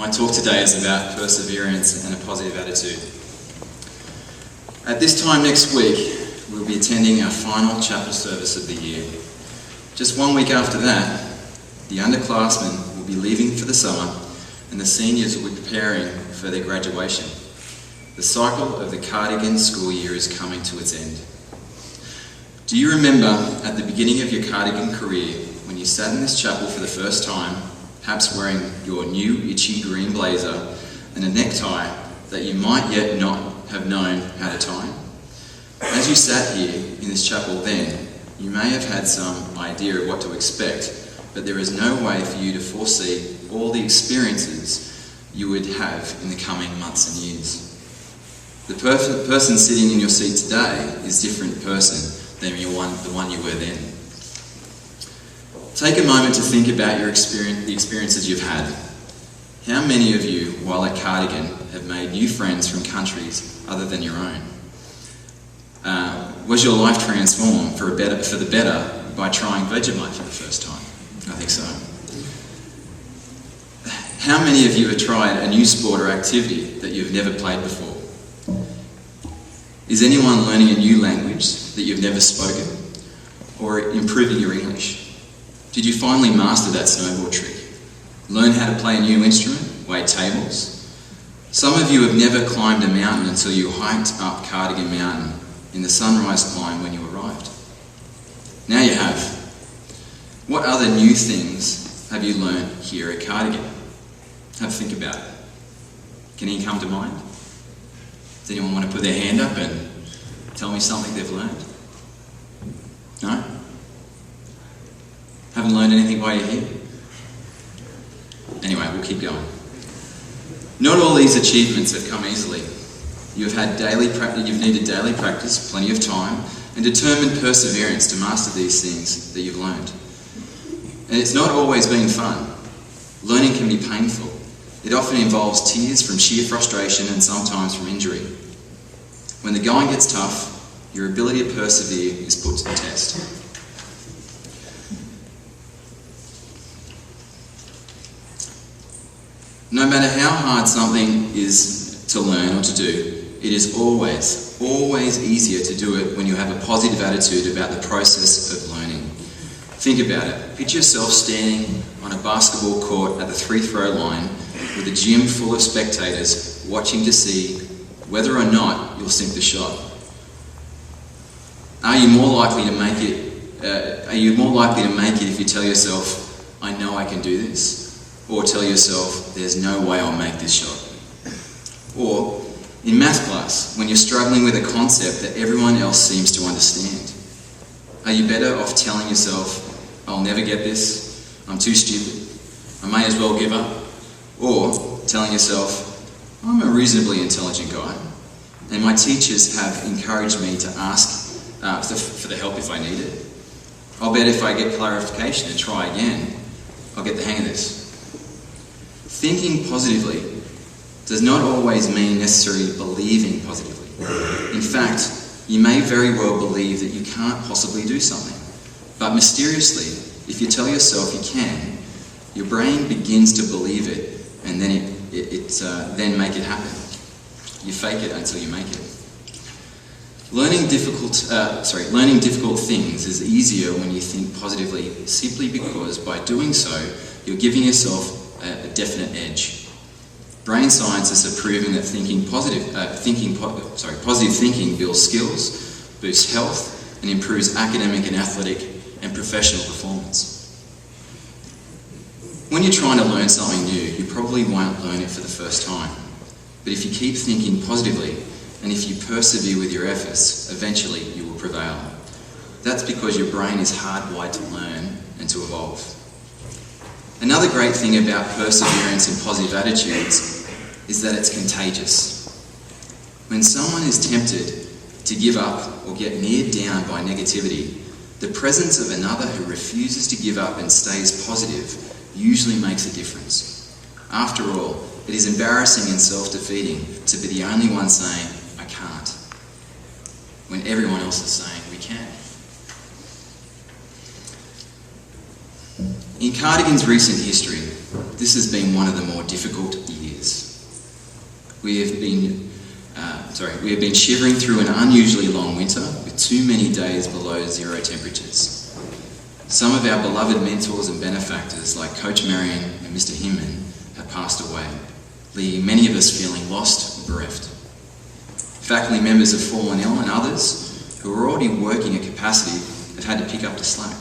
My talk today is about perseverance and a positive attitude. At this time next week, we'll be attending our final chapel service of the year. Just 1 week after that, the underclassmen will be leaving for the summer and the seniors will be preparing for their graduation. The cycle of the Cardigan school year is coming to its end. Do you remember at the beginning of your Cardigan career when you sat in this chapel for the first time, perhaps wearing your new itchy green blazer and a necktie that you might yet not have known how to tie? As you sat here in this chapel then, you may have had some idea of what to expect, but there is no way for you to foresee all the experiences you would have in the coming months and years. The person sitting in your seat today is a different person than the one you were then. Take a moment to think about the experiences you've had. How many of you, while at Cardigan, have made new friends from countries other than your own? Was your life transformed for the better by trying Vegemite for the first time? I think so. How many of you have tried a new sport or activity that you've never played before? Is anyone learning a new language that you've never spoken, or improving your English? Did you finally master that snowboard trick? Learn how to play a new instrument? Wait tables? Some of you have never climbed a mountain until you hiked up Cardigan Mountain in the sunrise climb when you arrived. Now you have. What other new things have you learned here at Cardigan? Have a think about it. Can any come to mind? Does anyone want to put their hand up and tell me something they've learned? No? Haven't learned anything while you're here? Anyway, we'll keep going. Not all these achievements have come easily. You've needed daily practice, plenty of time, and determined perseverance to master these things that you've learned. And it's not always been fun. Learning can be painful. It often involves tears from sheer frustration and sometimes from injury. When the going gets tough, your ability to persevere is put to the test. No matter how hard something is to learn or to do, it is always easier to do it when you have a positive attitude about the process of learning. Think about it. Picture yourself standing on a basketball court at the free-throw line with a gym full of spectators watching to see whether or not you'll sink the shot. Are you more likely to make it if you tell yourself, I know I can do this? Or tell yourself, there's no way I'll make this shot? Or in math class, when you're struggling with a concept that everyone else seems to understand, are you better off telling yourself, I'll never get this, I'm too stupid, I may as well give up? Or telling yourself, I'm a reasonably intelligent guy, and my teachers have encouraged me to ask for the help if I need it. I'll bet if I get clarification and try again, I'll get the hang of this. Thinking positively does not always mean necessarily believing positively. In fact, you may very well believe that you can't possibly do something, but mysteriously, if you tell yourself you can, your brain begins to believe it, and then then make it happen. You fake it until you make it. Learning difficult things is easier when you think positively, simply because by doing so, you're giving yourself a definite edge. Brain scientists are proving that positive thinking builds skills, boosts health, and improves academic and athletic and professional performance. When you're trying to learn something new, you probably won't learn it for the first time. But if you keep thinking positively, and if you persevere with your efforts, eventually you will prevail. That's because your brain is hardwired to learn and to evolve. Another great thing about perseverance and positive attitudes is that it's contagious. When someone is tempted to give up or get kneed down by negativity, the presence of another who refuses to give up and stays positive usually makes a difference. After all, it is embarrassing and self-defeating to be the only one saying, I can't, when everyone else is saying we can. In Cardigan's recent history, this has been one of the more difficult years. We have been shivering through an unusually long winter with too many days below zero temperatures. Some of our beloved mentors and benefactors like Coach Marion and Mr. Hinman have passed away, leaving many of us feeling lost and bereft. Faculty members have fallen ill, and others who are already working at capacity have had to pick up the slack.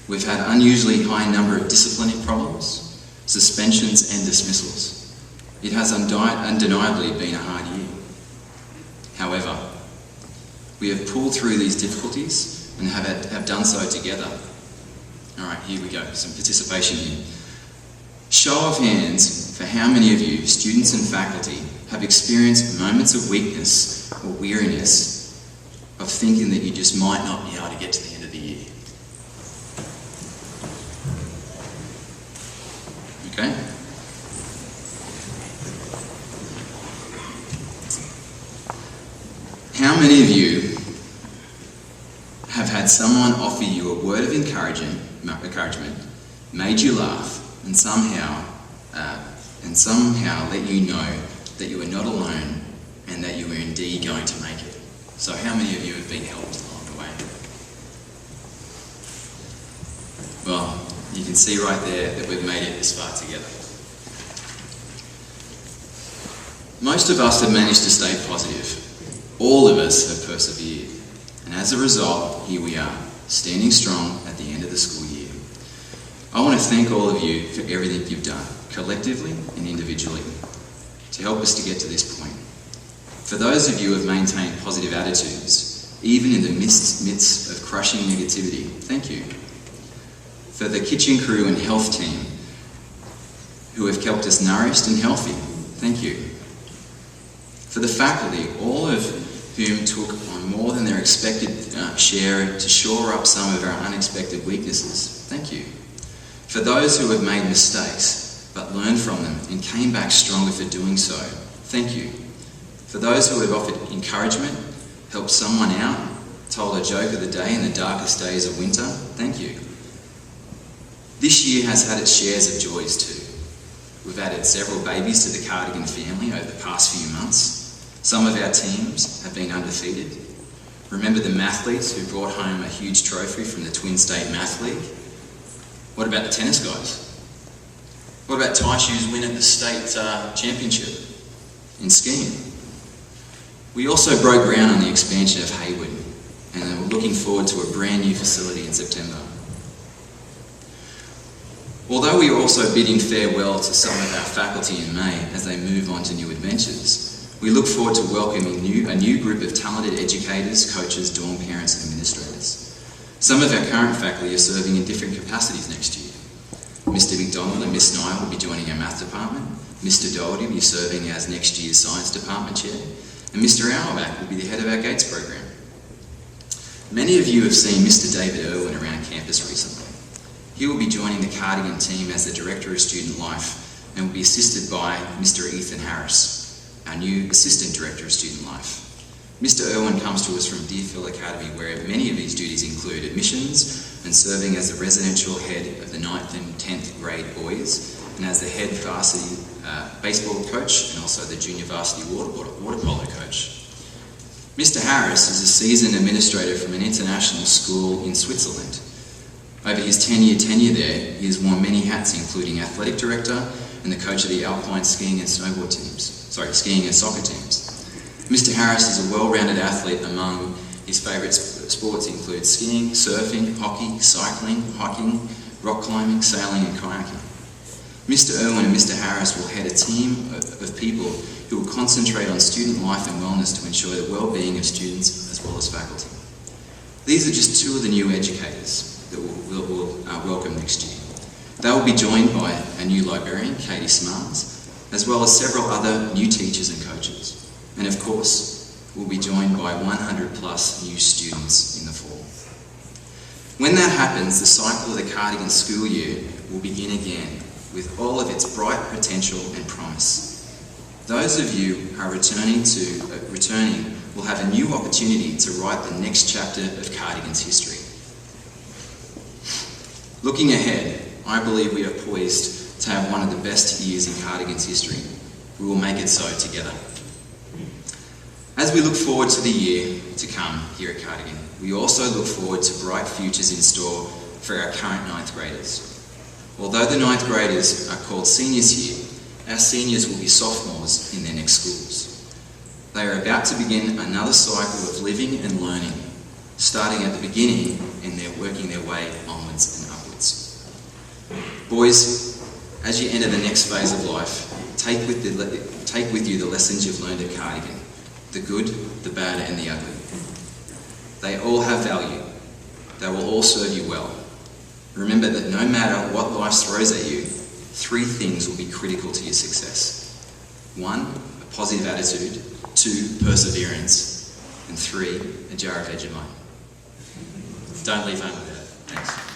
We've had an unusually high number of disciplinary problems, suspensions and dismissals. It has undeniably been a hard year. However, we have pulled through these difficulties and have done so together. All right, here we go, some participation here. Show of hands for how many of you, students and faculty, have experienced moments of weakness or weariness of thinking that you just might not be able to get to the end of the year. Okay? How many of you have had someone offer you a word of encouragement, made you laugh, and somehow let you know that you are not alone and that you are indeed going to make it? So how many of you have been helped along the way? Well, you can see right there that we've made it this far together. Most of us have managed to stay positive. All of us have persevered. And as a result, here we are, standing strong at the end of the school year. I want to thank all of you for everything you've done, collectively and individually, to help us to get to this point. For those of you who have maintained positive attitudes, even in the midst of crushing negativity, thank you. For the kitchen crew and health team who have kept us nourished and healthy, thank you. For the faculty, all of whom took on more than their expected share to shore up some of our unexpected weaknesses, thank you. For those who have made mistakes but learned from them and came back stronger for doing so, thank you. For those who have offered encouragement, helped someone out, told a joke of the day in the darkest days of winter, thank you. This year has had its shares of joys too. We've added several babies to the Cardigan family over the past few months. Some of our teams have been undefeated. Remember the mathletes who brought home a huge trophy from the Twin State Math League? What about the tennis guys? What about Taishu's win at the state championship in skiing? We also broke ground on the expansion of Hayward, and we're looking forward to a brand new facility in September. Although we are also bidding farewell to some of our faculty in May as they move on to new adventures, we look forward to welcoming a new group of talented educators, coaches, dorm parents and administrators. Some of our current faculty are serving in different capacities next year. Mr. McDonald and Miss Nye will be joining our math department, Mr. Doherty will be serving as next year's science department chair, and Mr. Auerbach will be the head of our Gates program. Many of you have seen Mr. David Irwin around campus recently. He will be joining the Cardigan team as the Director of Student Life and will be assisted by Mr. Ethan Harris, our new Assistant Director of Student Life. Mr. Irwin comes to us from Deerfield Academy, where many of his duties include admissions and serving as the residential head of the 9th and 10th grade boys, and as the head varsity baseball coach and also the junior varsity water polo coach. Mr. Harris is a seasoned administrator from an international school in Switzerland. Over his 10-year tenure there, he has worn many hats, including athletic director and the coach of the alpine skiing and soccer teams. Mr. Harris is a well-rounded athlete. Among his favourite sports include skiing, surfing, hockey, cycling, hiking, rock climbing, sailing and kayaking. Mr. Irwin and Mr. Harris will head a team of people who will concentrate on student life and wellness to ensure the well-being of students as well as faculty. These are just two of the new educators that we'll welcome next year. They will be joined by a new librarian, Katie Smarts, as well as several other new teachers and coaches. And of course, we'll be joined by 100 plus new students in the fall. When that happens, the cycle of the Cardigan school year will begin again with all of its bright potential and promise. Those of you who are returning will have a new opportunity to write the next chapter of Cardigan's history. Looking ahead, I believe we are poised to have one of the best years in Cardigan's history. We will make it so together. As we look forward to the year to come here at Cardigan, we also look forward to bright futures in store for our current 9th graders. Although the 9th graders are called seniors here, our seniors will be sophomores in their next schools. They are about to begin another cycle of living and learning, starting at the beginning and they're working their way onwards and upwards. Boys, as you enter the next phase of life, take with you the lessons you've learned at Cardigan, the good, the bad and the ugly. They all have value. They will all serve you well. Remember that no matter what life throws at you, 3 things will be critical to your success. 1, a positive attitude. 2, perseverance. And 3, a jar of Vegemite. Don't leave home with that. Thanks.